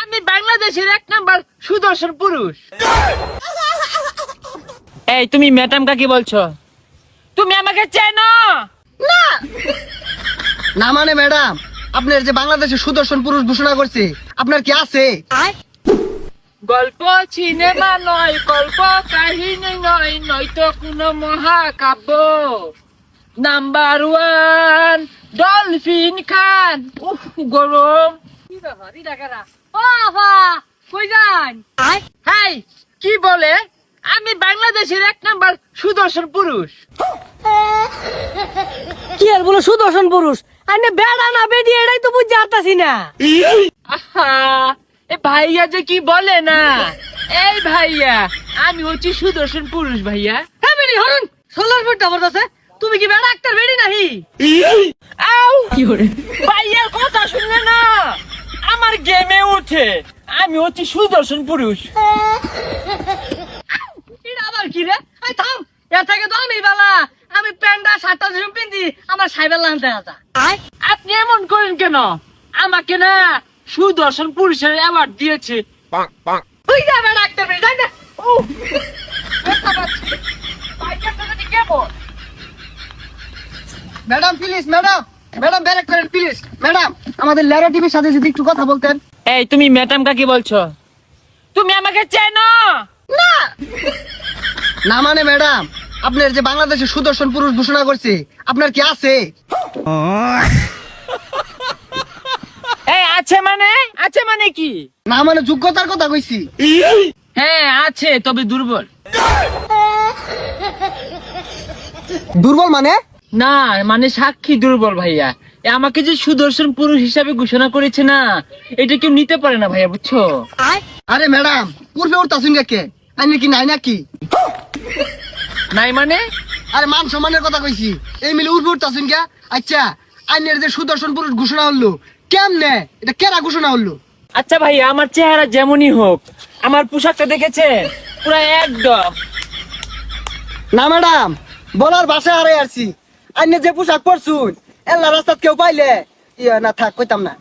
আমি বাংলাদেশের 1 নাম্বার সুদর্শন পুরুষ। এই তুমি ম্যাডাম কাকে বলছো? তুমি আমাকে চেনো না? না মানে ম্যাডাম, আপনার যে বাংলাদেশের সুদর্শন পুরুষ ঘোষণা করছে, আপনার কি আছে? গল্প সিনেমা নয়, গল্প কাহিনী নয়, নয়তো কোনো মহাকাব্য। নাম্বার 1 ডলফিন খান। উফ গরম। হাই কি বলে? আমি বাংলাদেশের 1 নাম্বার সুদর্শন পুরুষ। কি আর বলো সুদর্শন পুরুষ? আরে বেড়া না বেডি এটাই তো বুঝতে পারতাছি না। আহা, এ ভাইয়া যে কি বলে না। এই ভাইয়া, আমি হচ্ছি সুদর্শন পুরুষ ভাইয়া। হ্যাঁ বেডি হরন সোলার ফুট দাবর আছে। তুমি কি বেড়া একটা বেডি নাহি? আউ কি হরে ভাইয়ার কথা শুনলে না আমার গেমে ওঠে। আমি হচ্ছি সুদর্শন পুরুষ। এটা আবার কি রে? এই থাম, এর থেকে তো আমি বালা। আমি প্যান্ডা শার্টটা যেসব পিন্দি আমার সাইবেল আনতে আসা। আপনি এমন করেন কেন? আমাকে না সুদর্শন পুরুষের অ্যাওয়ার্ড দিয়েছে। তুই যা বেড়া একটা বেডি যাই না। উফ, ব্যথা পাচ্ছি। ভাইয়ার কথাটি কেমন? ম্যাডাম প্লিজ, ম্যাডাম ম্যাডাম ব্যারেক করেন প্লিজ। ম্যাডাম, আমাদের লেরা টিভির সাথে যদি একটু কথা বলতেন। এই তুমি ম্যাডাম কাকে বলছো? তুমি আমাকে চেনো না? না মানে ম্যাডাম, আপনার যে বাংলাদেশের সুদর্শন পুরুষ ঘোষণা করছে, আপনার কি আছে? এই আছে মানে কি? না মানে যোগ্যতার কথা কইছি। হ্যাঁ আছে, তবে দুর্বল। দুর্বল মানে? না মানে সাক্ষী দুর্বল ভাইয়া। আমাকে যে সুদর্শন পুরুষ হিসাবে ঘোষণা করেছে না, এটা কেউ নিতে পারে না ভাইয়া, বুঝছো? আরে ম্যাডাম, পূর্বে উঠতাছুন কে? আইনি কি নাই নাকি? নাই মানে? আরে মান সম্মানের কথা কইছি। এই মিলে উঠবে উঠতাছুন কে? আচ্ছা, আইনের যে সুদর্শন পুরুষ ঘোষণা হলো, কেমনে এটা কেরা ঘোষণা হলো? আচ্ছা ভাইয়া, আমার চেহারা যেমনই হোক, আমার পোশাকটা দেখেছেন পুরা একদম। না ম্যাডাম, বলার ভাষা হারাই আসছি। আইনে যে পোশাক পরছুন, এল্লা রাস্তাত কেউ পাইলে না থাক কইতাম না।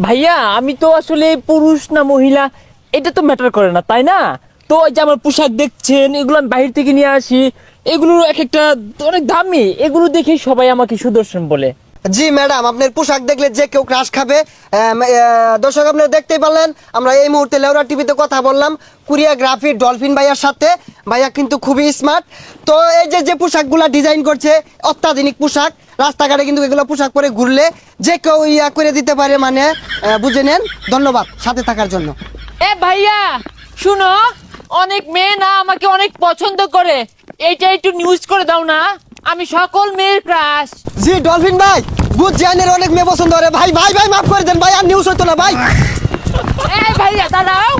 ভাইয়া আমি তো আসলে পুরুষ না মহিলা এটা তো ম্যাটার করে না, তাই না? তো ওই যে আমার পোশাক দেখছেন, এগুলো আমি বাহির থেকে নিয়ে আসি, এগুলো এক একটা অনেক দামি, এগুলো দেখে সবাই আমাকে সুদর্শন বলে। জি ম্যাডাম, আপনার পোশাক দেখলে যে কেউ ক্রাশ খাবে। দর্শক আপনারা দেখতেই পারলেন, আমরা এই মুহূর্তে লেওরা টিভিতে কথা বললাম কোরিওগ্রাফি ডলফিন ভাইয়ার সাথে। ভাইয়া কিন্তু খুবই স্মার্ট। তো এই যে পোশাকগুলা ডিজাইন করছে, অত্যাধুনিক পোশাক। রাস্তাঘাটে কিন্তু এগুলো পোশাক পরে ঘুরলে যে কেউ ইয়া করে দিতে পারে, মানে বুঝে নেন। ধন্যবাদ সাথে থাকার জন্য। এ ভাইয়া শুনো, অনেক মেয়ে না আমাকে অনেক পছন্দ করে, এইটা একটু নিউজ করে দাও না। আমি সকল মেয়ের ক্রাশ। জি ডলফিন ভাই, গুড জানের অনেক মেয়ে পছন্দ করে। ভাই ভাই ভাই মাফ করে দেন ভাই, আর নিউজ হতো না ভাই। এ ভাইয়া দাঁড়াও।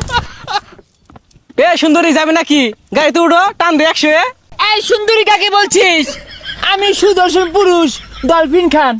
এ সুন্দরী যাবে নাকি? গাড়িতে উঠো, টান দে 100। এই সুন্দরী কাকে বলছিস? আমি সুদর্শন পুরুষ ডলফিন খান।